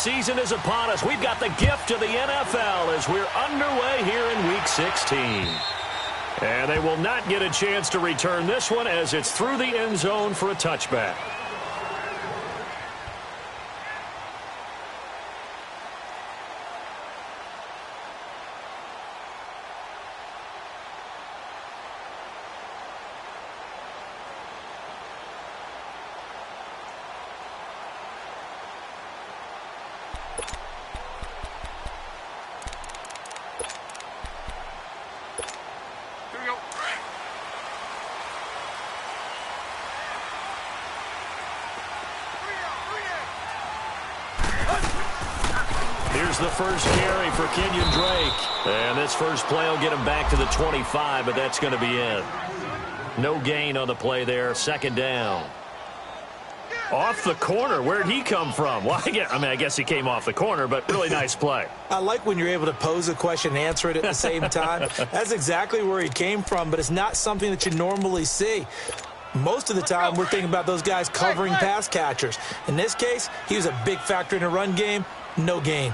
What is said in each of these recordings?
season is upon us. We've got the gift of the NFL as we're underway here in Week 16. And they will not get a chance to return this one as it's through the end zone for a touchback. Here's the first carry for Kenyon Drake. And this first play will get him back to the 25, but that's going to be it. No gain on the play there. Second down. Off the corner. Where'd he come from? Well, I guess he came off the corner, but really nice play. I like when you're able to pose a question and answer it at the same time. That's exactly where he came from, but it's not something that you normally see. Most of the time, we're thinking about those guys covering pass catchers. In this case, he was a big factor in the run game. No gain.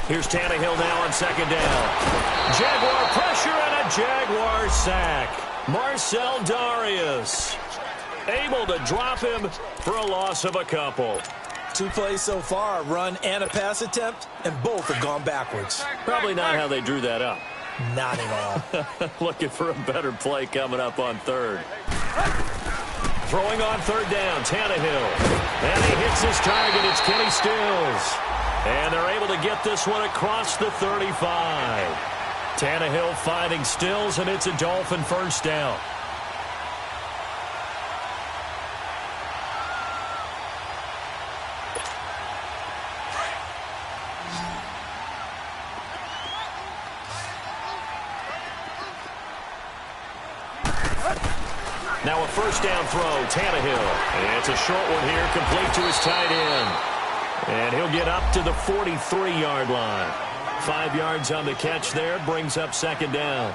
Here's Tannehill now on second down. Jaguar pressure and a Jaguar sack. Marcel Darius able to drop him for a loss of a couple. 2 plays so far, a run and a pass attempt, and both have gone backwards. Probably not how they drew that up. Not at all. Looking for a better play coming up on third. Throwing on third down, Tannehill. And he hits his target. It's Kenny Stills. And they're able to get this one across the 35. Tannehill finding Stills, and it's a Dolphin first down. Now a first down throw, Tannehill. It's a short one here, complete to his tight end. And he'll get up to the 43-yard line. 5 yards on the catch there, brings up second down.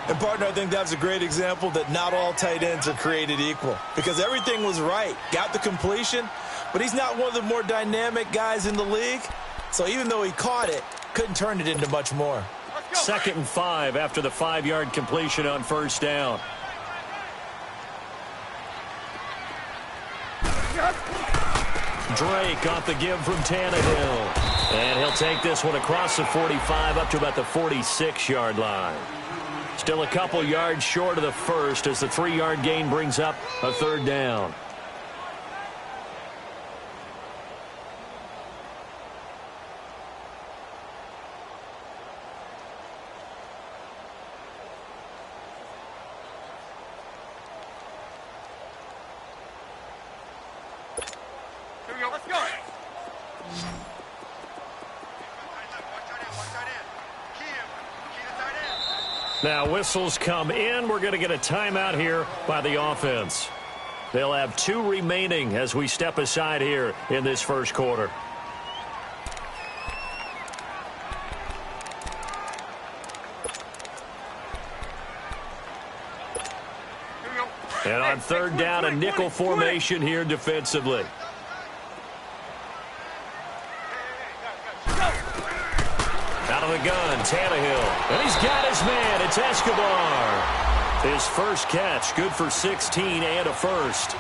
And, partner, I think that's a great example that not all tight ends are created equal. Because everything was right. Got the completion, but he's not one of the more dynamic guys in the league. So even though he caught it, couldn't turn it into much more. 2nd and 5 after the 5-yard completion on first down. Drake off the give from Tannehill. And he'll take this one across the 45 up to about the 46-yard line. Still a couple yards short of the first as the 3-yard gain brings up a third down. Now whistles come in. We're going to get a timeout here by the offense. They'll have 2 remaining as we step aside here in this first quarter. And on third down, a nickel formation here defensively. Out of the gun, Tannehill. And he's got his man. It's Escobar. His first catch, good for 16 and a first.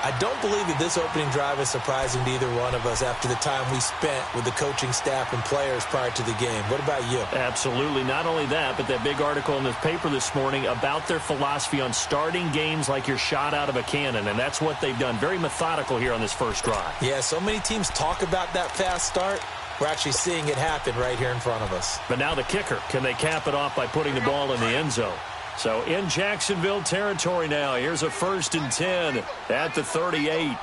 I don't believe that this opening drive is surprising to either one of us after the time we spent with the coaching staff and players prior to the game. What about you? Absolutely. Not only that, but that big article in the paper this morning about their philosophy on starting games like you're shot out of a cannon, and that's what they've done. Very methodical here on this first drive. Yeah, so many teams talk about that fast start. We're actually seeing it happen right here in front of us. But now the kicker. Can they cap it off by putting the ball in the end zone? So in Jacksonville territory now. Here's a 1st and 10 at the 38.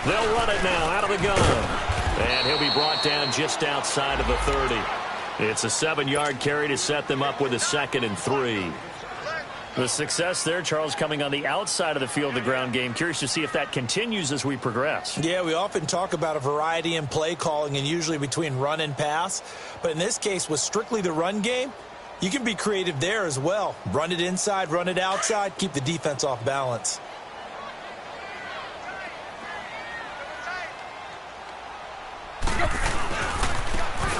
They'll run it now out of the gun. And he'll be brought down just outside of the 30. It's a 7-yard carry to set them up with a 2nd and 3. The success there, Charles, coming on the outside of the field, the ground game. Curious to see if that continues as we progress. Yeah, we often talk about a variety in play calling and usually between run and pass. But in this case, with strictly the run game, you can be creative there as well. Run it inside, run it outside, keep the defense off balance.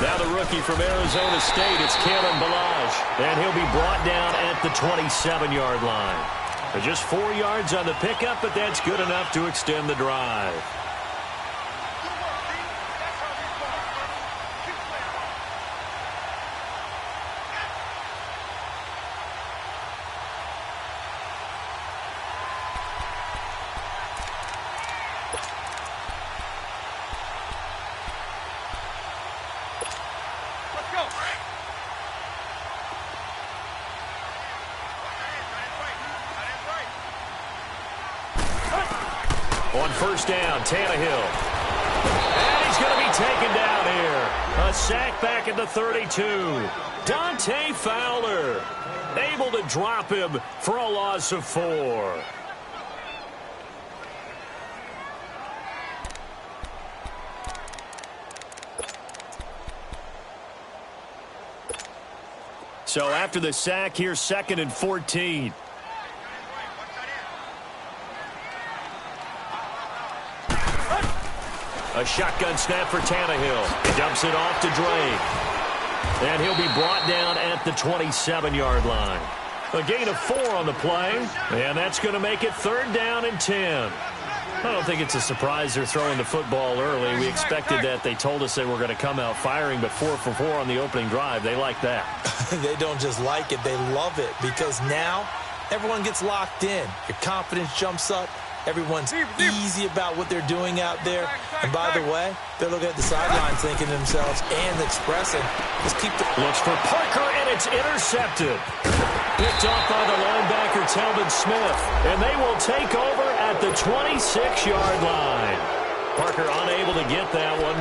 Now the rookie from Arizona State, it's Kalen Ballage. And he'll be brought down at the 27-yard line. Just 4 yards on the pickup, but that's good enough to extend the drive. On first down, Tannehill. And he's going to be taken down here. A sack back at the 32. Dante Fowler able to drop him for a loss of 4. So after the sack, here's 2nd and 14. A shotgun snap for Tannehill. He dumps it off to Drake. And he'll be brought down at the 27-yard line. A gain of 4 on the play. And that's going to make it 3rd down and 10. I don't think it's a surprise they're throwing the football early. We expected that. They told us they were going to come out firing, but 4 for 4 on the opening drive. They like that. They don't just like it. They love it because now everyone gets locked in. Your confidence jumps up. Everyone's easy about what they're doing out there. And by the way, they're looking at the sidelines thinking to themselves and expressing, just keep the... Looks for Parker, and it's intercepted. Picked off by the linebacker, Telvin Smith. And they will take over at the 26-yard line. Parker unable to get that one.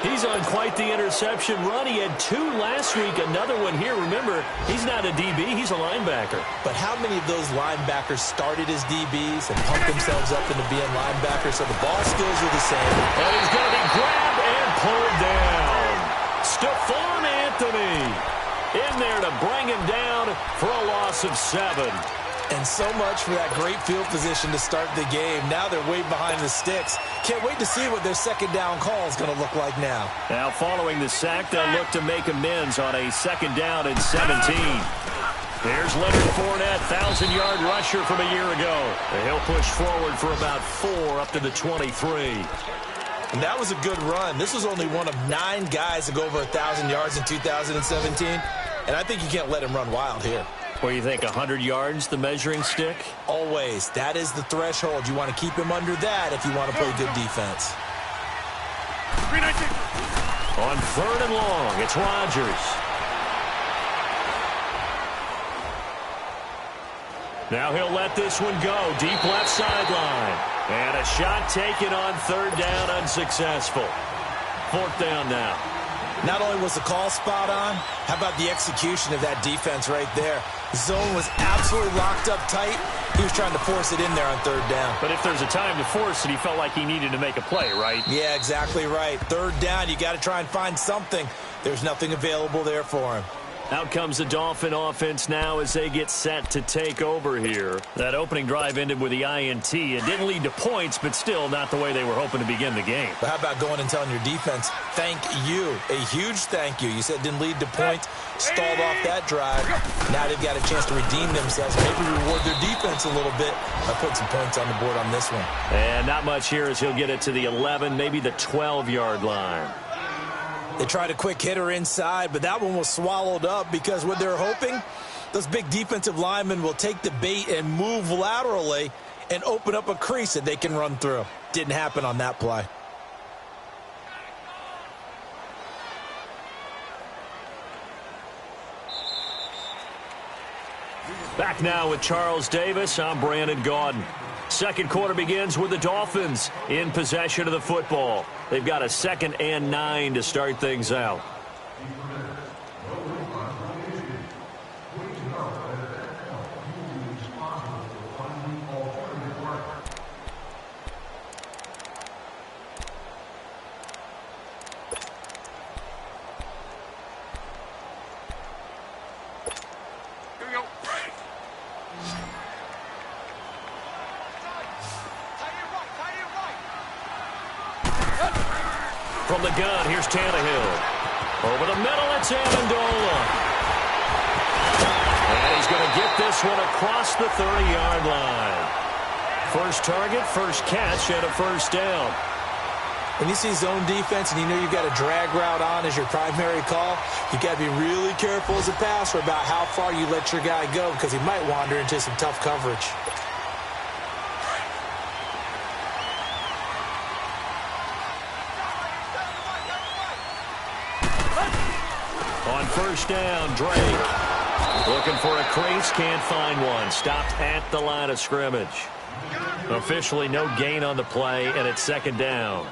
He's on quite the interception run. He had 2 last week, another one here. Remember, he's not a DB, he's a linebacker. But how many of those linebackers started as DBs and pumped themselves up into being linebackers? So the ball skills are the same. And he's going to be grabbed and pulled down. Stephon Anthony in there to bring him down for a loss of 7. And so much for that great field position to start the game. Now they're way behind the sticks. Can't wait to see what their second down call is going to look like now. Now following the sack, they'll look to make amends on a 2nd down and 17. There's Leonard Fournette, 1,000-yard rusher from a year ago. And he'll push forward for about 4 up to the 23. And that was a good run. This was only one of 9 guys to go over 1,000 yards in 2017. And I think you can't let him run wild here. What do you think, 100 yards, the measuring stick? Always. That is the threshold. You want to keep him under that if you want to play good defense. On 3rd and long, it's Rodgers. Now he'll let this one go. Deep left sideline. And a shot taken on 3rd down, unsuccessful. 4th down now. Not only was the call spot on, how about the execution of that defense right there? The zone was absolutely locked up tight. He was trying to force it in there on 3rd down. But if there's a time to force it, he felt like he needed to make a play, right? Yeah, exactly right. 3rd down, you got to try and find something. There's nothing available there for him. Out comes the Dolphin offense now as they get set to take over here. That opening drive ended with the INT. It didn't lead to points, but still not the way they were hoping to begin the game. But how about going and telling your defense, thank you, a huge thank you. You said it didn't lead to points, stalled off that drive. Now they've got a chance to redeem themselves, maybe reward their defense a little bit by putting some points on the board on this one. And not much here as he'll get it to the 11, maybe the 12-yard line. They tried a quick hitter inside, but that one was swallowed up because what they're hoping, those big defensive linemen will take the bait and move laterally and open up a crease that they can run through. Didn't happen on that play. Back now with Charles Davis. I'm Brandon Gaudin. Second quarter begins with the Dolphins in possession of the football. They've got a 2nd and 9 to start things out. From the gun, here's Tannehill. Over the middle, it's Amendola. And he's going to get this one across the 30-yard line. First target, first catch, and a first down. When you see zone defense and you know you've got a drag route on as your primary call, you've got to be really careful as a passer about how far you let your guy go because he might wander into some tough coverage. On first down, Drake. Looking for a crease, can't find one. Stopped at the line of scrimmage. Officially no gain on the play, and it's second down.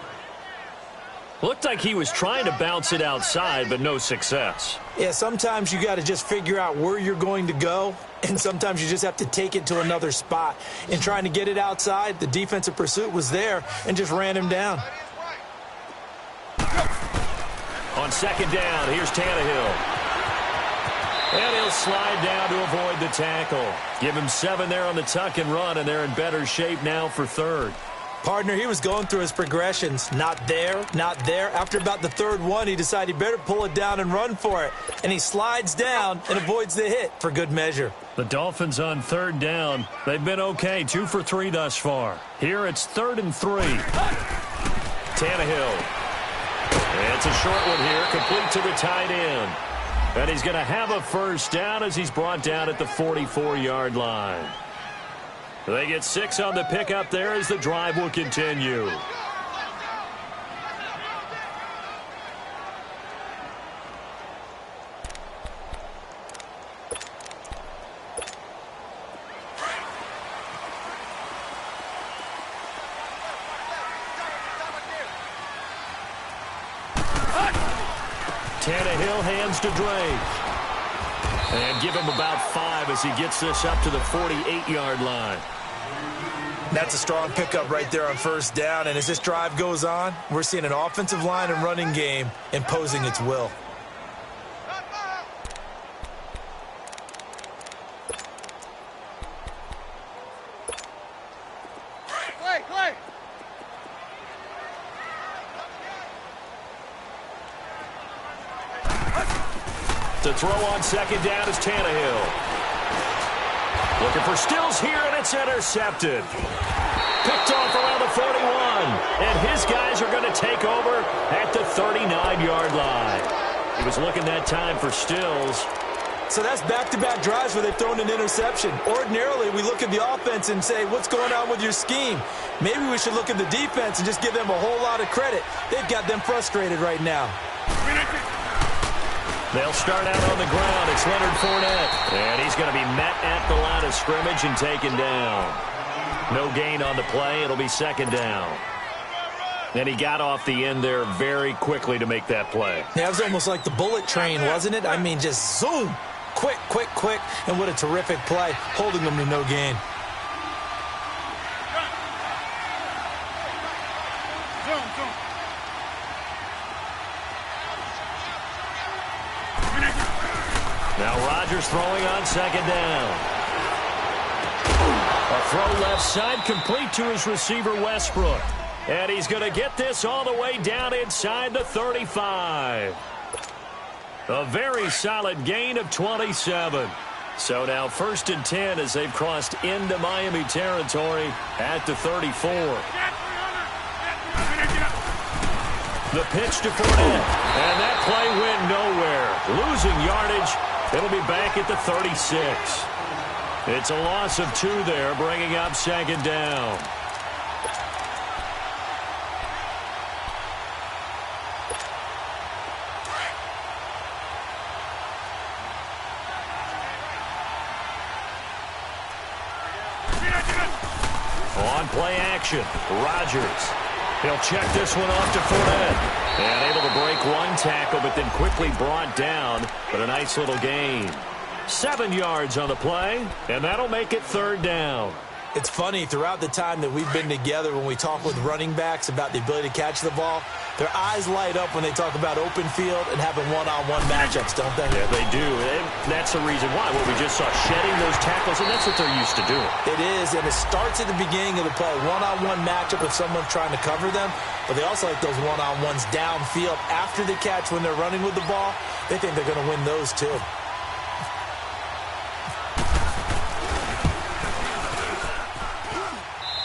Looked like he was trying to bounce it outside, but no success. Yeah, sometimes you got to just figure out where you're going to go, and sometimes you just have to take it to another spot. In trying to get it outside, the defensive pursuit was there and just ran him down. On second down, here's Tannehill. And he'll slide down to avoid the tackle. Give him 7 there on the tuck and run, and they're in better shape now for third. Partner, he was going through his progressions. Not there, not there. After about the third one, he decided he better pull it down and run for it. And he slides down and avoids the hit for good measure. The Dolphins on third down. They've been okay, 2 for 3 thus far. Here it's 3rd and 3. Tannehill. It's a short one here, complete to the tight end. And he's going to have a first down as he's brought down at the 44-yard line. They get 6 on the pickup there as the drive will continue. Tannehill hands to Drake. And give him about 5 as he gets this up to the 48-yard line. That's a strong pickup right there on first down. And as this drive goes on, we're seeing an offensive line and running game imposing its will. To throw on second down is Tannehill. Looking for Stills here, and it's intercepted. Picked off around the 41. And his guys are going to take over at the 39-yard line. He was looking that time for Stills. So that's back-to-back drives where they've thrown an interception. Ordinarily, we look at the offense and say, what's going on with your scheme? Maybe we should look at the defense and just give them a whole lot of credit. They've got them frustrated right now. They'll start out on the ground. It's Leonard Fournette. And he's going to be met at the line of scrimmage and taken down. No gain on the play. It'll be second down. And he got off the end there very quickly to make that play. Yeah, it was almost like the bullet train, wasn't it? I mean, just zoom. Quick, quick, quick. And what a terrific play, holding them to no gain. Now Rodgers throwing on second down. A throw left side complete to his receiver Westbrook. And he's going to get this all the way down inside the 35. A very solid gain of 27. So now 1st and 10 as they've crossed into Miami territory at the 34. The pitch to Fournette. And that play went nowhere. Losing yardage. It'll be back at the 36. It's a loss of 2 there, bringing up second down. On play action, Rodgers. He'll check this one off to Fournette. And able to break one tackle, but then quickly brought down. But a nice little gain. 7 yards on the play, and that'll make it third down. It's funny, throughout the time that we've been together, when we talk with running backs about the ability to catch the ball, their eyes light up when they talk about open field and having one-on-one matchups, don't they? Yeah, they do. And that's the reason why. What we just saw, shedding those tackles, and that's what they're used to doing. It is, and it starts at the beginning of the play. One-on-one matchup if someone's trying to cover them. but they also like those one-on-ones downfield after the catch when they're running with the ball. They think they're going to win those too.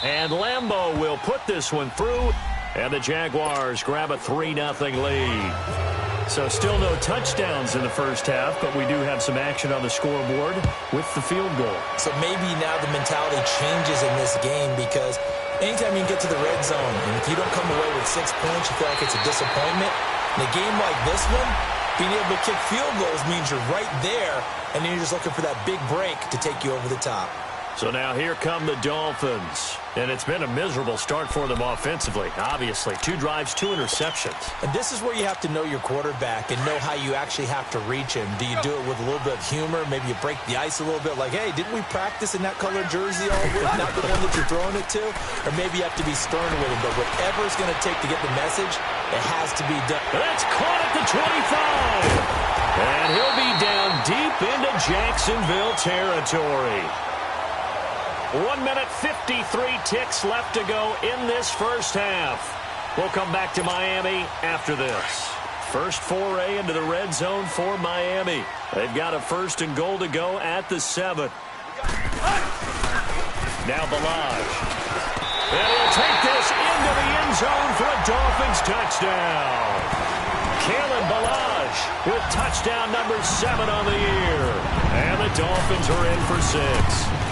And Lambeau will put this one through, and the Jaguars grab a 3-0 lead. So still no touchdowns in the first half, but we do have some action on the scoreboard with the field goal. So maybe now the mentality changes in this game, because anytime you can get to the red zone, and if you don't come away with 6 points, you feel like it's a disappointment. In a game like this one, being able to kick field goals means you're right there, and then you're just looking for that big break to take you over the top. So now here come the Dolphins. And it's been a miserable start for them offensively, obviously. 2 drives, 2 interceptions. And this is where you have to know your quarterback and know how you actually have to reach him. Do you do it with a little bit of humor? Maybe you break the ice a little bit, like, hey, didn't we practice in that colored jersey all week? Not the one that you're throwing it to? Or maybe you have to be stern with him. But whatever it's going to take to get the message, it has to be done. That's caught at the 25. And he'll be down deep into Jacksonville territory. 1 minute, 53 ticks left to go in this first half. We'll come back to Miami after this. First foray into the red zone for Miami. They've got a 1st and goal to go at the 7. Now Balaj. And he'll take this into the end zone for a Dolphins touchdown. Kalen Balaj with touchdown number 7 on the year. And the Dolphins are in for 6.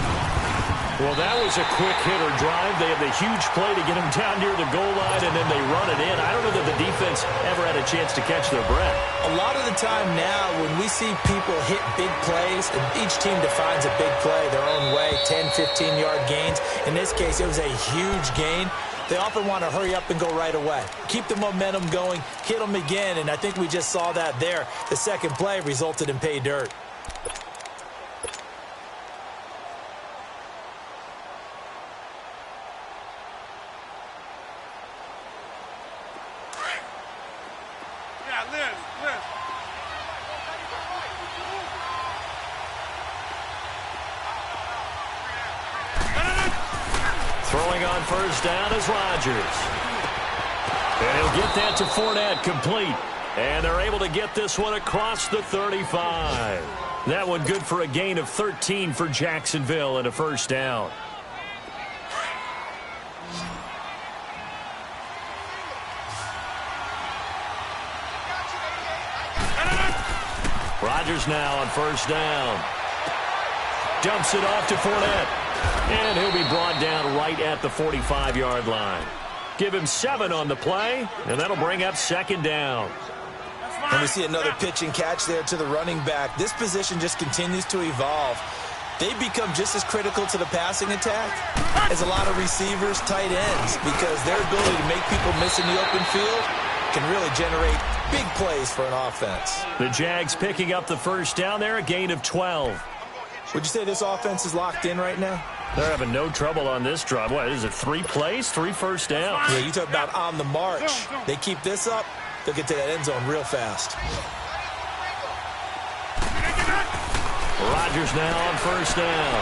Well, that was a quick hitter drive. They had the huge play to get him down near the goal line, and then they run it in. I don't know that the defense ever had a chance to catch their breath. A lot of the time now, when we see people hit big plays, and each team defines a big play their own way, 10, 15-yard gains. In this case, it was a huge gain. They often want to hurry up and go right away. Keep the momentum going, hit them again, and I think we just saw that there. The second play resulted in pay dirt. Throwing on first down is Rodgers. And he'll get that to Fournette, complete. And they're able to get this one across the 35. That one good for a gain of 13 for Jacksonville and a first down. Rodgers now on first down. Dumps it off to Fournette. And he'll be brought down right at the 45-yard line. Give him 7 on the play, and that'll bring up 2nd down. And we see another pitch and catch there to the running back. This position just continues to evolve. They become just as critical to the passing attack as a lot of receivers, tight ends, because their ability to make people miss in the open field can really generate big plays for an offense. The Jags picking up the first down there, a gain of 12. Would you say this offense is locked in right now? They're having no trouble on this drive. What is it, 3 plays, 3 first downs? Yeah, you talk about on the march. They keep this up, they'll get to that end zone real fast. Rodgers now on first down.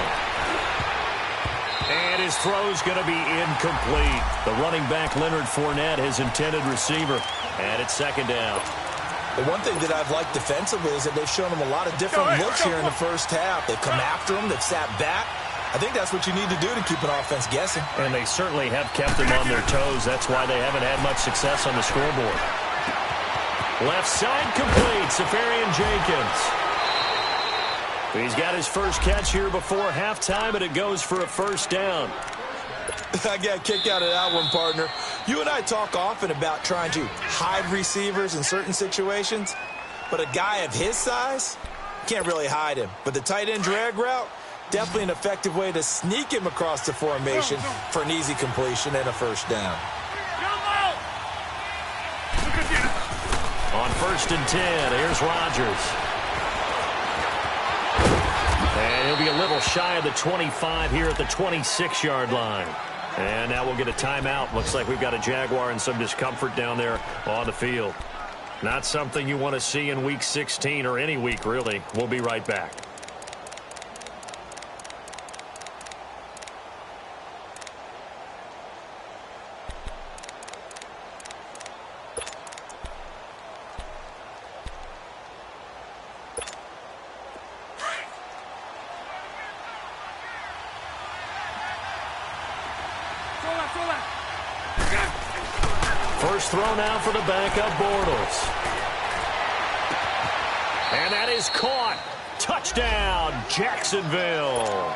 And his throw's going to be incomplete. The running back, Leonard Fournette, his intended receiver. And it's 2nd down. The one thing that I've liked defensively is that they've shown them a lot of different looks here in the first half. They've come after them. They've sat back. I think that's what you need to do to keep an offense guessing. And they certainly have kept them on their toes. That's why they haven't had much success on the scoreboard. Left side complete. Safarian Jenkins. He's got his first catch here before halftime, and it goes for a first down. I got a kick out of that one, partner. You and I talk often about trying to hide receivers in certain situations, but a guy of his size, can't really hide him. But the tight end drag route, definitely an effective way to sneak him across the formation for an easy completion and a first down. On 1st and 10, here's Rodgers. And he'll be a little shy of the 25 here at the 26-yard line. And now we'll get a timeout. Looks like we've got a Jaguar and some discomfort down there on the field. Not something you want to see in Week 16 or any week, really. We'll be right back. First throw now for the backup Bortles. And that is caught. Touchdown, Jacksonville.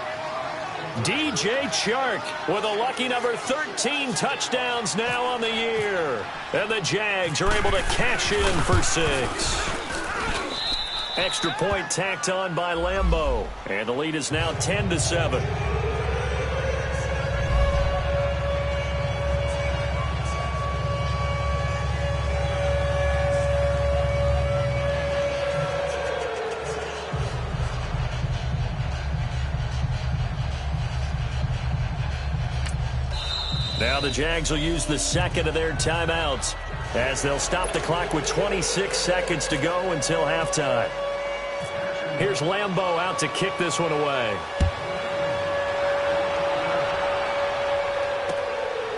DJ Chark with a lucky number 13 touchdowns now on the year. And the Jags are able to cash in for 6. Extra point tacked on by Lambeau. And the lead is now 10-7. Now the Jags will use the second of their timeouts as they'll stop the clock with 26 seconds to go until halftime. Here's Lambeau out to kick this one away.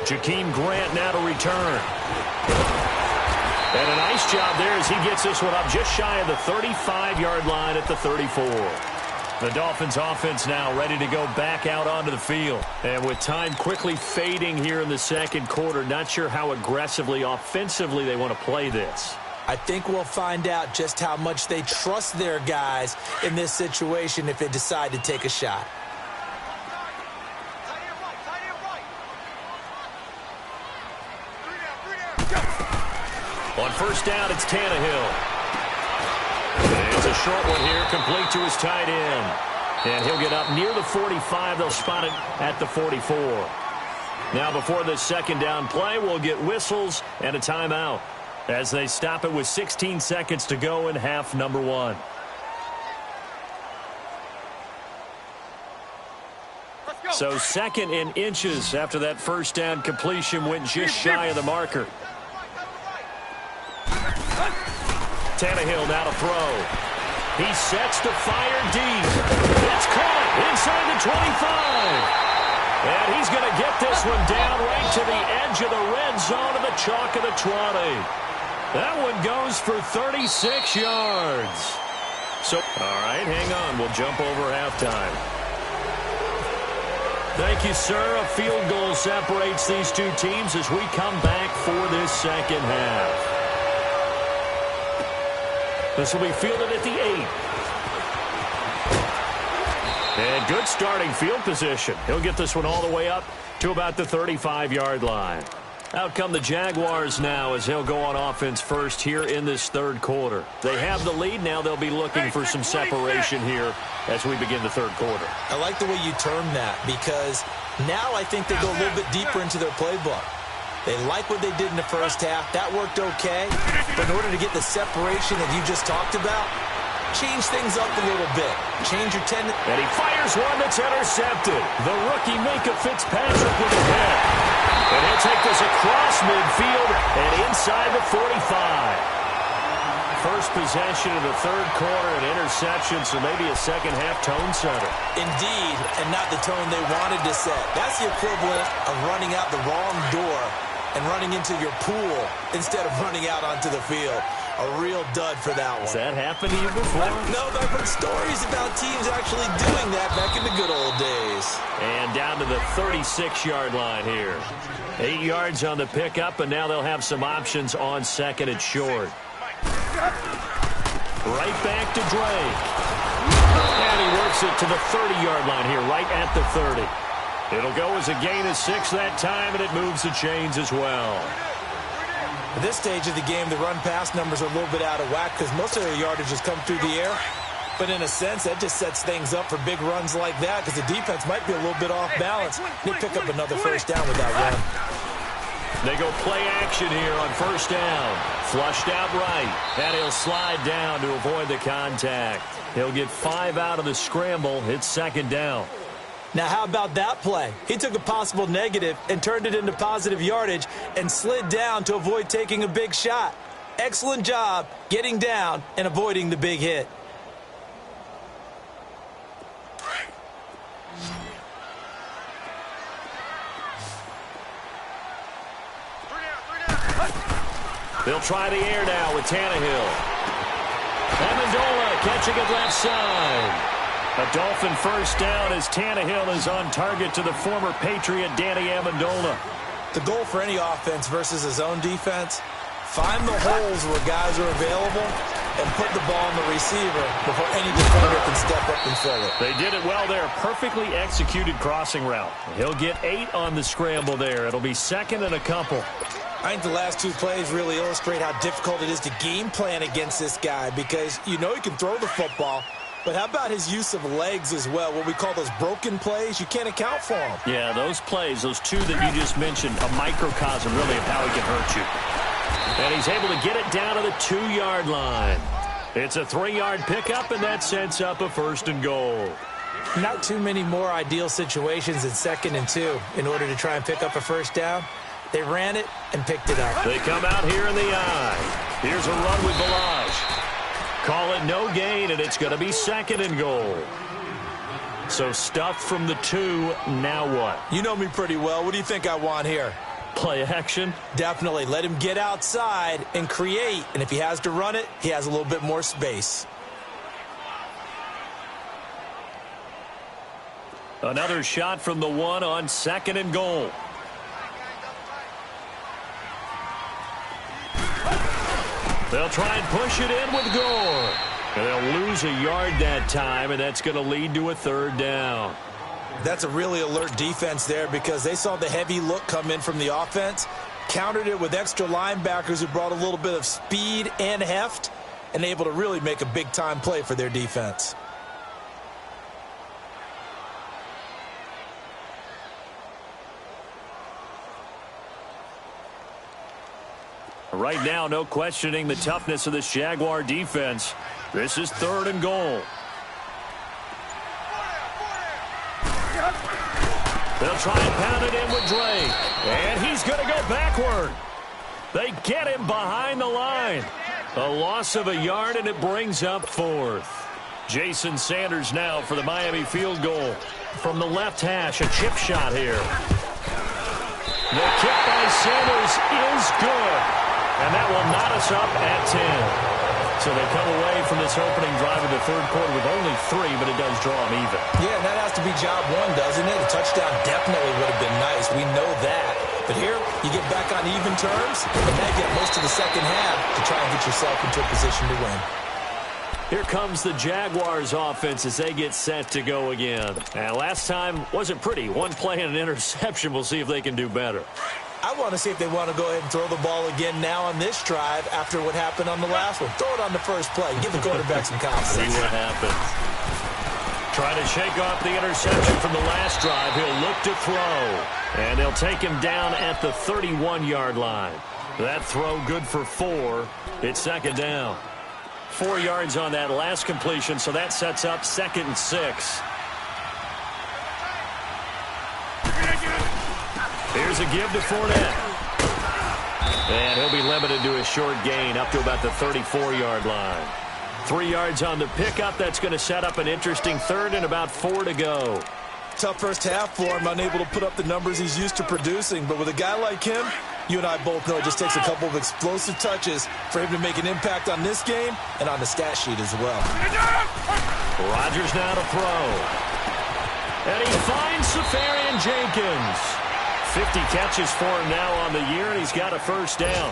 Jakeem Grant now to return. And a nice job there as he gets this one up just shy of the 35-yard line at the 34. The Dolphins offense now ready to go back out onto the field. And with time quickly fading here in the second quarter, not sure how aggressively, offensively they want to play this. I think we'll find out just how much they trust their guys in this situation if they decide to take a shot. On first down, it's Tannehill. It's a short one here, complete to his tight end. And he'll get up near the 45. They'll spot it at the 44. Now before this second down play, we'll get whistles and a timeout as they stop it with 16 seconds to go in half number 1. So second in inches after that first down completion went just shy of the marker. Tannehill now to throw. He sets to fire deep. It's caught inside the 25. And he's going to get this one down right to the edge of the red zone of the chalk of the 20. That one goes for 36 yards. So, all right, hang on. We'll jump over halftime. Thank you, sir. A field goal separates these two teams as we come back for this second half. This will be fielded at the 8. And good starting field position. He'll get this one all the way up to about the 35-yard line. Out come the Jaguars now as he'll go on offense first here in this third quarter. They have the lead. Now they'll be looking for some separation here as we begin the third quarter. I like the way you termed that because now I think they go a little bit deeper into their playbook. They like what they did in the first half. That worked okay. But in order to get the separation that you just talked about, change things up a little bit. Change your tendency. And he fires one that's intercepted. The rookie Minkah Fitzpatrick with a hit. And he'll take this across midfield and inside the 45. First possession of the third quarter, an interception, so maybe a second-half tone setter. Indeed, and not the tone they wanted to set. That's the equivalent of running out the wrong door and running into your pool instead of running out onto the field. A real dud for that one. Has that happened to you before? No, but I've heard stories about teams actually doing that back in the good old days. And down to the 36-yard line here. 8 yards on the pickup, and now they'll have some options on second and short. Right back to Drake. And he works it to the 30-yard line here, right at the 30. It'll go as a gain of 6 that time, and it moves the chains as well. At this stage of the game, the run-pass numbers are a little bit out of whack because most of their yardage has come through the air. But in a sense, that just sets things up for big runs like that because the defense might be a little bit off balance. They pick up another first down with that run. They go play action here on first down. Flushed out right. And he'll slide down to avoid the contact. He'll get 5 out of the scramble. It's second down. Now, how about that play? He took a possible negative and turned it into positive yardage and slid down to avoid taking a big shot. Excellent job getting down and avoiding the big hit. They'll try the air now with Tannehill. Amendola catching it left side. A Dolphin first down as Tannehill is on target to the former Patriot Danny Amendola. The goal for any offense versus his own defense, find the holes where guys are available and put the ball on the receiver before any defender can step up and fill it. They did it well there. Perfectly executed crossing route. He'll get 8 on the scramble there. It'll be second and a couple. I think the last 2 plays really illustrate how difficult it is to game plan against this guy because you know he can throw the football, but how about his use of legs as well? What we call those broken plays, you can't account for them. Yeah, those plays, those 2 that you just mentioned, a microcosm really of how he can hurt you. And he's able to get it down to the 2-yard line. It's a 3-yard pickup, and that sets up a first and goal. Not too many more ideal situations in 2nd and 2 in order to try and pick up a first down. They ran it and picked it up. They come out here in the I. Here's a run with Balaj. Call it no gain, and it's going to be 2nd and goal. So stuffed from the 2, now what? You know me pretty well. What do you think I want here? Play action? Definitely. Let him get outside and create. And if he has to run it, he has a little bit more space. Another shot from the 1 on 2nd and goal. They'll try and push it in with Gore. And they'll lose a yard that time, and that's going to lead to a 3rd down. That's a really alert defense there because they saw the heavy look come in from the offense, countered it with extra linebackers who brought a little bit of speed and heft, and able to really make a big-time play for their defense. Right now, no questioning the toughness of this Jaguar defense. This is 3rd and goal. They'll try and pound it in with Drake. And he's going to go backward. They get him behind the line. A loss of a yard, and it brings up 4th. Jason Sanders now for the Miami field goal. From the left hash, a chip shot here. The kick by Sanders is good. And that will knot us up at 10. So they come away from this opening drive of the 3rd quarter with only 3, but it does draw them even. Yeah, and that has to be job 1, doesn't it? A touchdown definitely would have been nice. We know that. But here, you get back on even terms, and now you get most of the second half to try and get yourself into a position to win. Here comes the Jaguars offense as they get set to go again. And last time wasn't pretty. 1 play and an interception. We'll see if they can do better. I want to see if they want to go ahead and throw the ball again now on this drive after what happened on the last one. Throw it on the first play. Give the quarterback some confidence. See what happens. Trying to shake off the interception from the last drive. He'll look to throw. And they'll take him down at the 31-yard line. That throw good for 4. It's 2nd down. 4 yards on that last completion, so that sets up 2nd and 6. Here's a give to Fournette. And he'll be limited to a short gain up to about the 34-yard line. 3 yards on the pickup. That's going to set up an interesting 3rd and about 4 to go. Tough first half for him, unable to put up the numbers he's used to producing. But with a guy like him, you and I both know it just takes a couple of explosive touches for him to make an impact on this game and on the stat sheet as well. Rodgers now to throw. And he finds Safarian Jenkins. 50 catches for him now on the year, and he's got a first down.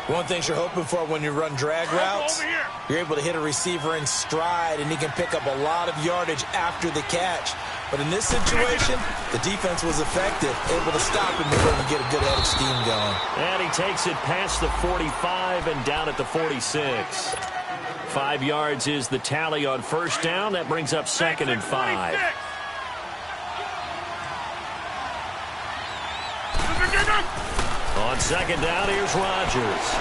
One thing you're hoping for when you run drag routes, you're able to hit a receiver in stride, and he can pick up a lot of yardage after the catch. But in this situation, the defense was effective, able to stop him before he get a good head of steam going. And he takes it past the 45 and down at the 46. 5 yards is the tally on first down. That brings up 2nd and 5. On 2nd down, here's Rodgers.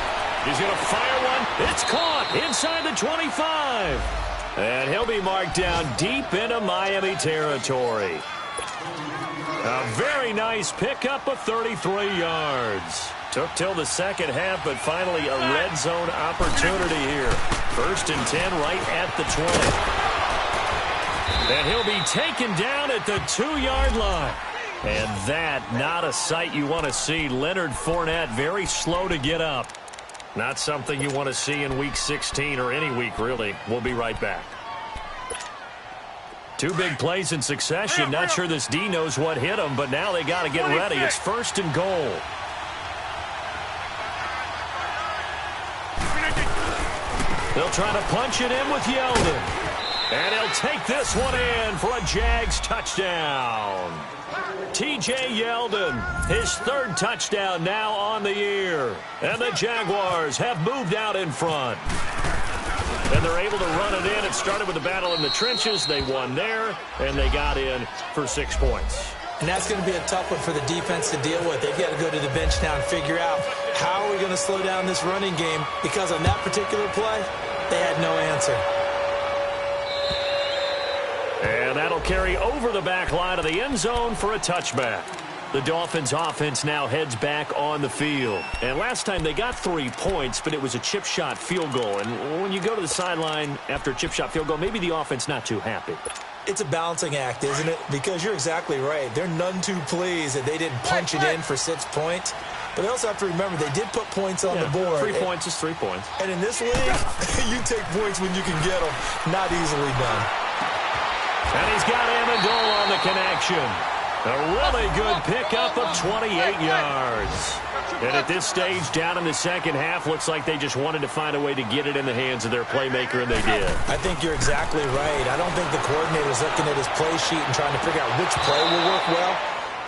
He's going to fire one. It's caught inside the 25. And he'll be marked down deep into Miami territory. A very nice pickup of 33 yards. Took till the second half, but finally a red zone opportunity here. 1st and 10 right at the 20. And he'll be taken down at the 2-yard line. And that, not a sight you want to see. Leonard Fournette very slow to get up. Not something you want to see in Week 16 or any week, really. We'll be right back. 2 big plays in succession. Not sure this D knows what hit him, but now they got to get ready. It's 1st and goal. They'll try to punch it in with Yeldon. And he'll take this one in for a Jags touchdown. T.J. Yeldon, his third touchdown now on the year. And the Jaguars have moved out in front. And they're able to run it in. It started with a battle in the trenches. They won there, and they got in for 6 points. And that's going to be a tough one for the defense to deal with. They've got to go to the bench now and figure out how are we going to slow down this running game, because on that particular play, they had no answer. And that'll carry over the back line of the end zone for a touchback. The Dolphins offense now heads back on the field. And last time they got 3 points, but it was a chip shot field goal. And when you go to the sideline after a chip shot field goal, maybe the offense not too happy. It's a balancing act, isn't it? Because you're exactly right. They're none too pleased that they didn't punch it in for 6 points. But they also have to remember they did put points on the board. 3 points is 3 points. And in this league, you take points when you can get them. Not easily done. And he's got Amendola on the connection. A really good pickup of 28 yards. And at this stage, down in the second half, looks like they just wanted to find a way to get it in the hands of their playmaker, and they did. I think you're exactly right. I don't think the coordinator's looking at his play sheet and trying to figure out which play will work well.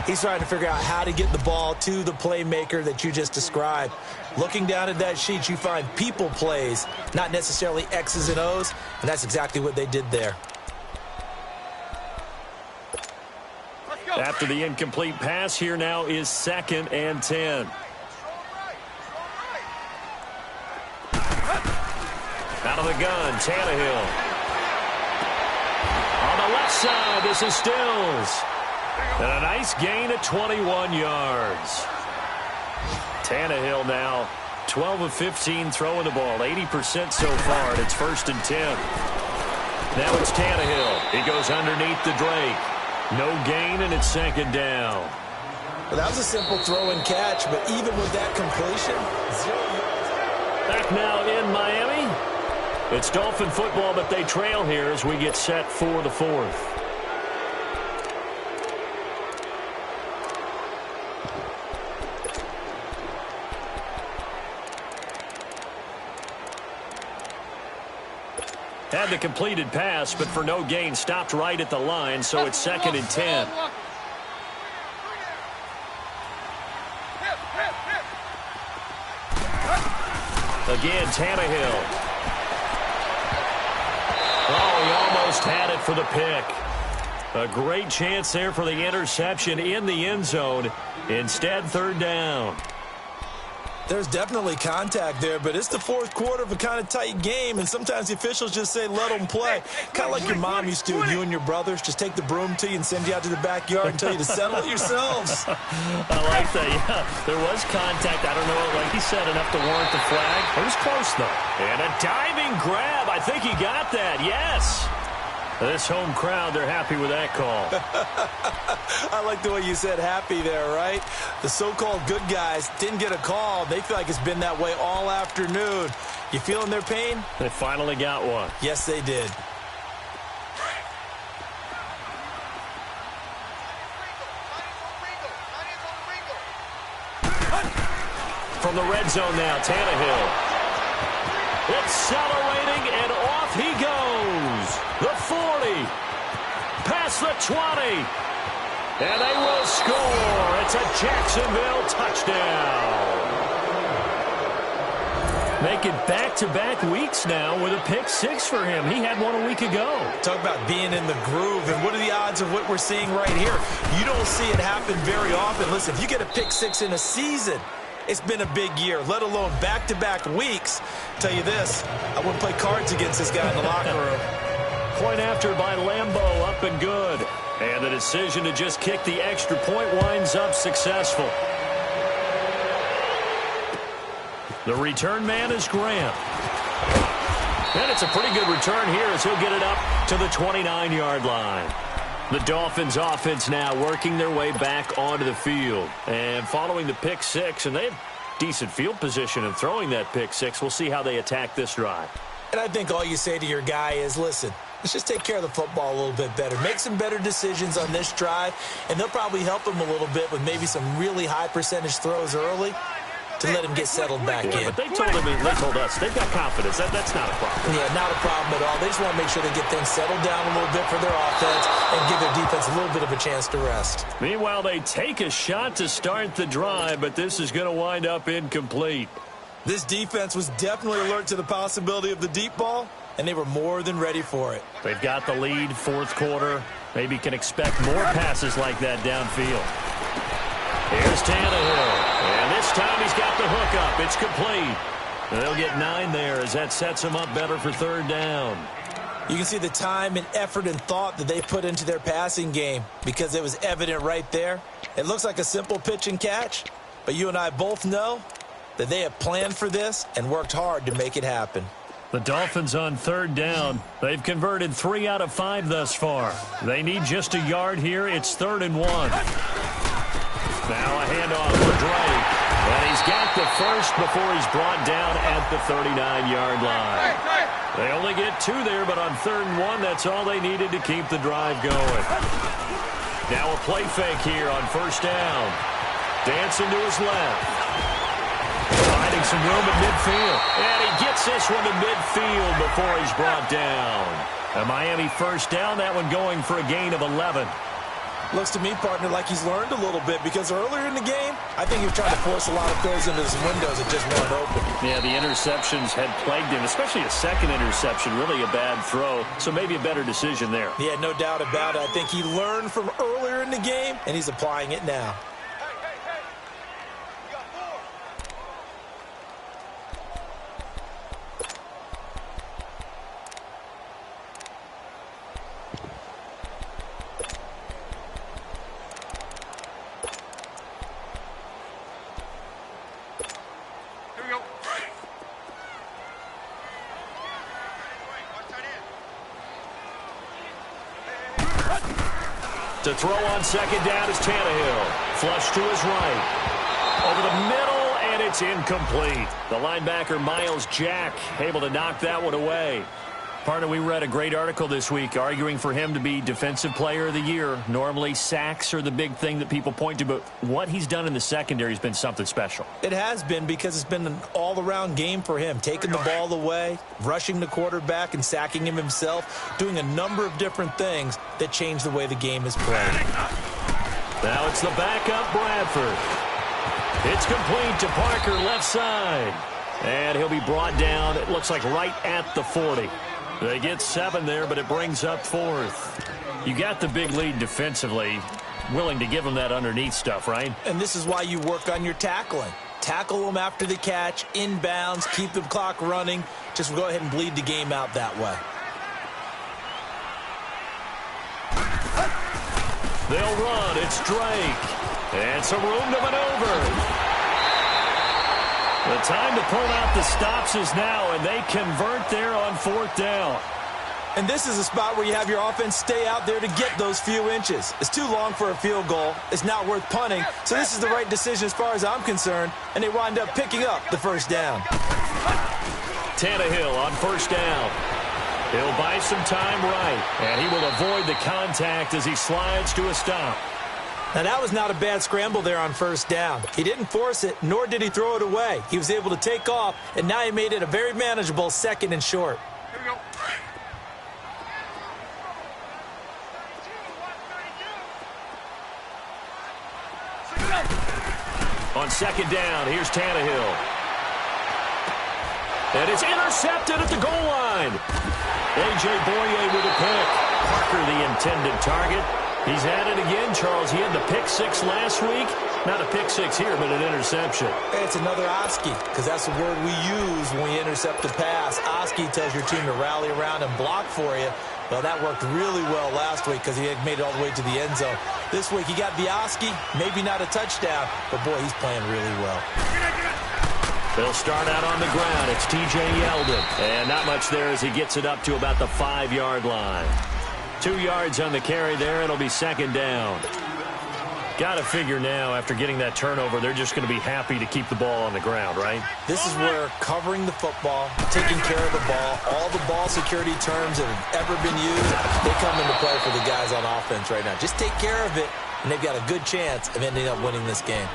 He's trying to figure out how to get the ball to the playmaker that you just described. Looking down at that sheet, you find people plays, not necessarily X's and O's, and that's exactly what they did there. After the incomplete pass, here now is 2nd and 10. Out of the gun, Tannehill. On the left side, this is Stills. And a nice gain of 21 yards. Tannehill now 12 of 15 throwing the ball, 80% so far, and it's 1st and 10. Now it's Tannehill. He goes underneath the Drake. No gain, and it's 2nd down. Well, that was a simple throw and catch, but even with that completion, 0 yards. Back now in Miami. It's Dolphin football, but they trail here as we get set for the 4th. Had the completed pass, but for no gain, stopped right at the line, so it's 2nd and 10. Again, Tannehill. Oh, he almost had it for the pick. A great chance there for the interception in the end zone. Instead, 3rd down. There's definitely contact there, but it's the 4th quarter of a kind of tight game, and sometimes the officials just say, let them play. Kind of like your mom used to, you and your brothers just take the broom to you and send you out to the backyard and tell you to settle it yourselves. I like that, yeah. There was contact. I don't know, like he said, enough to warrant the flag. It was close, though. And a diving grab. I think he got that, yes. This home crowd, they're happy with that call. I like the way you said happy there, right? The so-called good guys didn't get a call. They feel like it's been that way all afternoon. You feeling their pain? They finally got one. Yes, they did. From the red zone now, Tannehill. Accelerating, and off he goes. The 40, past the 20, and they will score. It's a Jacksonville touchdown. Making back-to-back weeks now with a pick 6 for him. He had one a week ago. Talk about being in the groove, and what are the odds of what we're seeing right here? You don't see it happen very often. Listen, if you get a pick 6 in a season, it's been a big year, let alone back-to-back weeks. Tell you this, I wouldn't play cards against this guy in the locker room. Point after by Lambeau, up and good. And the decision to just kick the extra point winds up successful. The return man is Graham. And it's a pretty good return here as he'll get it up to the 29-yard line. The Dolphins offense now working their way back onto the field. And following the pick 6, and they have decent field position in throwing that pick 6. We'll see how they attack this drive. And I think all you say to your guy is, listen, let's just take care of the football a little bit better. Make some better decisions on this drive, and they'll probably help him a little bit with maybe some really high percentage throws early. to let him get settled back in. But they told us they've got confidence. That's not a problem. Yeah, not a problem at all. They just want to make sure they get things settled down a little bit for their offense and give their defense a little bit of a chance to rest. Meanwhile, they take a shot to start the drive, but this is going to wind up incomplete. This defense was definitely alert to the possibility of the deep ball, and they were more than ready for it. They've got the lead, fourth quarter. Maybe can expect more passes like that downfield. Here's Tannehill, and this time he's got the hook up. It's complete. They'll get 9 there as that sets them up better for third down. You can see the time and effort and thought that they put into their passing game because it was evident right there. It looks like a simple pitch and catch, but you and I both know that they have planned for this and worked hard to make it happen. The Dolphins on third down. They've converted 3 out of 5 thus far. They need just a yard here. It's 3rd and 1. Now a handoff for Drake. And he's got the first before he's brought down at the 39-yard line. They only get 2 there, but on 3rd and 1, that's all they needed to keep the drive going. Now a play fake here on first down. Dancing to his left. Finding some room at midfield. And he gets this one to midfield before he's brought down. A Miami first down, that one going for a gain of 11. Looks to me, partner, like he's learned a little bit because earlier in the game, I think he was trying to force a lot of throws into some windows that just weren't open. Yeah, the interceptions had plagued him, especially a second interception, really a bad throw. So maybe a better decision there. Yeah, no doubt about it. I think he learned from earlier in the game, and he's applying it now. To throw on second down is Tannehill. Flush to his right. Over the middle, and it's incomplete. The linebacker, Miles Jack, able to knock that one away. Partner, we read a great article this week arguing for him to be Defensive Player of the Year. Normally, sacks are the big thing that people point to, but what he's done in the secondary has been something special. It has been because it's been an all-around game for him, taking the ball away, rushing the quarterback, and sacking him himself, doing a number of different things that change the way the game is played. Now it's the backup, Bradford. It's complete to Parker, left side. And he'll be brought down, it looks like right at the 40. They get 7 there, but it brings up 4th. You got the big lead defensively, willing to give them that underneath stuff, right? And this is why you work on your tackling. Tackle them after the catch, inbounds, keep the clock running. Just go ahead and bleed the game out that way. They'll run. It's Drake. And some room to maneuver. The time to pull out the stops is now, and they convert there on 4th down. And this is a spot where you have your offense stay out there to get those few inches. It's too long for a field goal. It's not worth punting. So this is the right decision as far as I'm concerned, and they wind up picking up the first down. Tannehill on first down. He'll buy some time right, and he will avoid the contact as he slides to a stop. Now, that was not a bad scramble there on first down. He didn't force it, nor did he throw it away. He was able to take off, and now he made it a very manageable 2nd and short. Here we go. On second down, here's Tannehill. And it's intercepted at the goal line. A.J. Boye with a pick. Parker, the intended target. He's at it again, Charles. He had the pick 6 last week. Not a pick 6 here, but an interception. It's another Oski, because that's the word we use when we intercept a pass. Oski tells your team to rally around and block for you. Well, that worked really well last week because he had made it all the way to the end zone. This week, he got the Oski, maybe not a touchdown, but, boy, he's playing really well. They'll start out on the ground. It's T.J. Yeldon. And not much there as he gets it up to about the 5-yard line. 2 yards on the carry there. It'll be second down. Got to figure now, after getting that turnover, they're just going to be happy to keep the ball on the ground, right? This is where covering the football, taking care of the ball, all the ball security terms that have ever been used, they come into play for the guys on offense right now. Just take care of it, and they've got a good chance of ending up winning this game.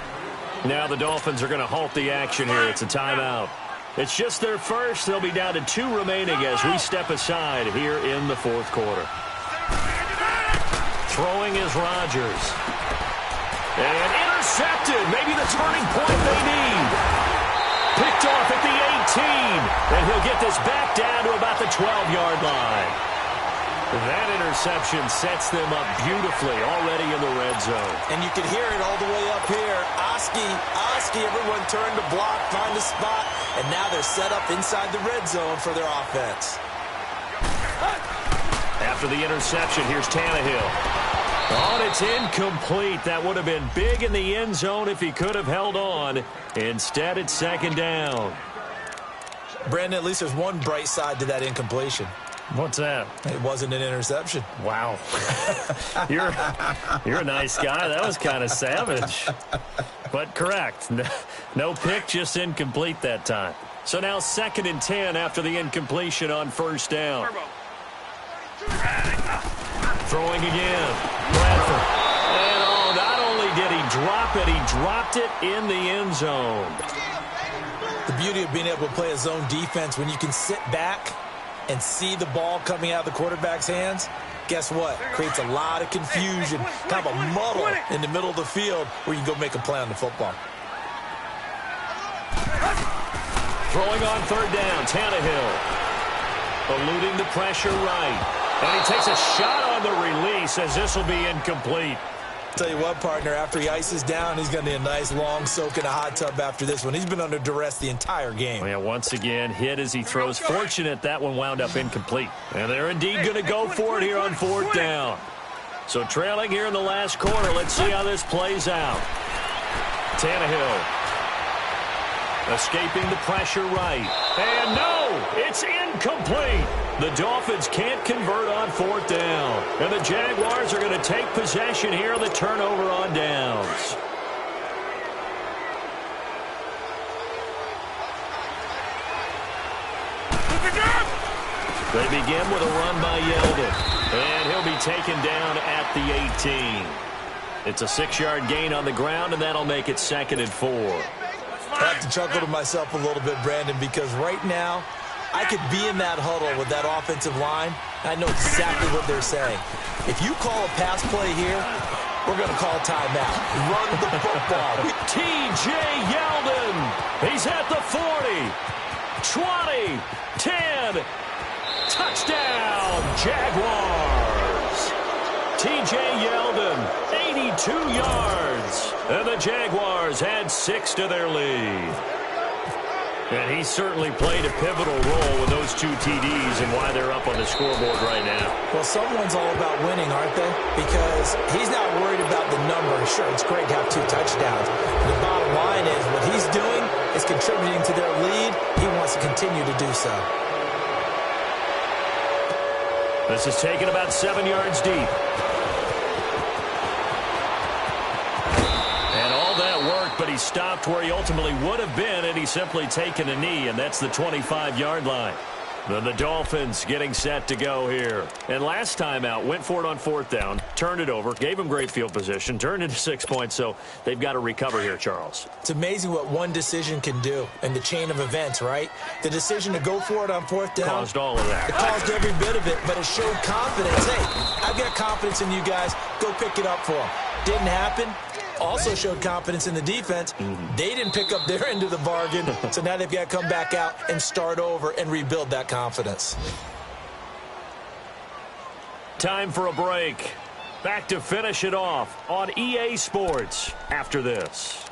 Now the Dolphins are going to halt the action here. It's a timeout. It's just their first. They'll be down to 2 remaining as we step aside here in the fourth quarter. Throwing is Rodgers. And intercepted. Maybe the turning point they need. Picked off at the 18. And he'll get this back down to about the 12-yard line. That interception sets them up beautifully already in the red zone. And you can hear it all the way up here. Oski, everyone turned to block, find a spot, and now they're set up inside the red zone for their offense. After the interception, here's Tannehill. Oh, and it's incomplete. That would have been big in the end zone if he could have held on. Instead, it's second down. Brandon, at least there's one bright side to that incompletion. What's that? It wasn't an interception. Wow. You're a nice guy. That was kind of savage. But correct. No pick, just incomplete that time. So now 2nd and 10 after the incompletion on first down. Throwing again. Bradford. And oh, not only did he drop it, he dropped it in the end zone. The beauty of being able to play a zone defense when you can sit back and see the ball coming out of the quarterback's hands, guess what? Creates a lot of confusion, kind of a muddle in the middle of the field where you can go make a play on the football. Throwing on third down, Tannehill. Eluding the pressure right. And he takes a shot on the release as this will be incomplete. Tell you what, partner, after he ices down, he's going to need a nice long soak in a hot tub after this one. He's been under duress the entire game. Yeah, once again, hit as he throws. Fortunate that one wound up incomplete. And they're indeed going to go for it here on fourth down. So trailing here in the last quarter. Let's see how this plays out. Tannehill escaping the pressure right. And no, it's incomplete. The Dolphins can't convert on fourth down. And the Jaguars are going to take possession here on the turnover on downs. They begin with a run by Yeldon. And he'll be taken down at the 18. It's a 6-yard gain on the ground, and that'll make it 2nd and 4. I have to chuckle to myself a little bit, Brandon, because right now I could be in that huddle with that offensive line, and I know exactly what they're saying. If you call a pass play here, we're going to call timeout. Run the football. T.J. Yeldon. He's at the 40, 20, 10. Touchdown, Jaguars. T.J. Yeldon, 82 yards. And the Jaguars add 6 to their lead. And he certainly played a pivotal role with those 2 TDs and why they're up on the scoreboard right now. Well, someone's all about winning, aren't they? Because he's not worried about the number. Sure, it's great to have 2 touchdowns. The bottom line is what he's doing is contributing to their lead. He wants to continue to do so. This is taken about 7 yards deep. But he stopped where he ultimately would have been, and he's simply taken a knee, and that's the 25-yard line. Then the Dolphins getting set to go here. And last time out, went for it on fourth down, turned it over, gave him great field position, turned into 6 points, so they've got to recover here, Charles. It's amazing what one decision can do in the chain of events, right? The decision to go for it on fourth down caused all of that. It caused every bit of it, but it showed confidence. Hey, I've got confidence in you guys. Go pick it up for them. Didn't happen. Also showed confidence in the defense. They didn't pick up their end of the bargain, so now they've got to come back out and start over and rebuild that confidence. Time for a break. Back to finish it off on EA Sports after this.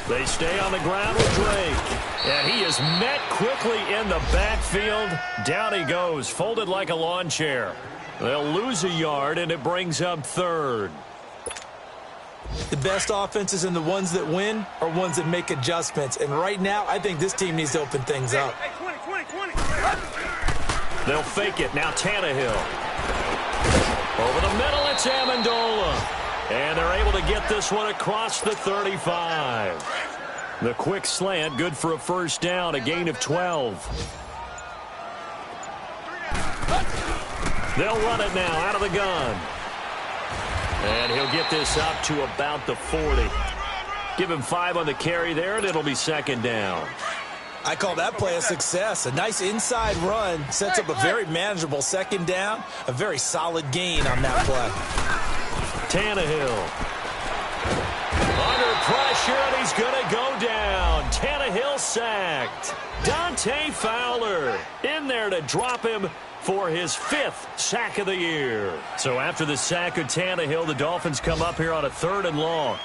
They stay on the ground with Drake. And he is met quickly in the backfield. Down he goes, folded like a lawn chair. They'll lose a yard, and it brings up 3rd. The best offenses and the ones that win are ones that make adjustments. And right now, I think this team needs to open things up. They'll fake it. Now Tannehill. Over the middle, it's Amendola. And they're able to get this one across the 35. The quick slant, good for a first down, a gain of 12. They'll run it now out of the gun. And he'll get this up to about the 40. Give him 5 on the carry there, and it'll be second down. I call that play a success. A nice inside run sets up a very manageable second down. A very solid gain on that play. Tannehill. Under pressure, and he's going to go down. Tannehill sacked. Dante Fowler in there to drop him for his 5th sack of the year. So after the sack of Tannehill, the Dolphins come up here on a 3rd and long.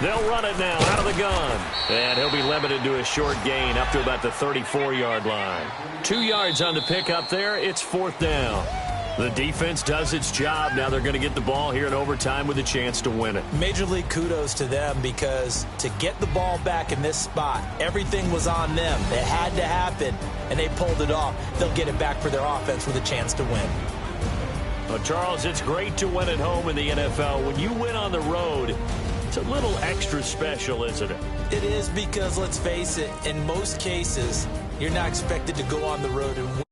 They'll run it now out of the gun. And he'll be limited to a short gain up to about the 34-yard line. 2 yards on the pickup there. It's 4th down. The defense does its job. Now they're going to get the ball here in overtime with a chance to win it. Major league kudos to them, because to get the ball back in this spot, everything was on them. It had to happen, and they pulled it off. They'll get it back for their offense with a chance to win. Well, Charles, it's great to win at home in the NFL. When you win on the road, it's a little extra special, isn't it? It is, because, let's face it, in most cases, you're not expected to go on the road and win.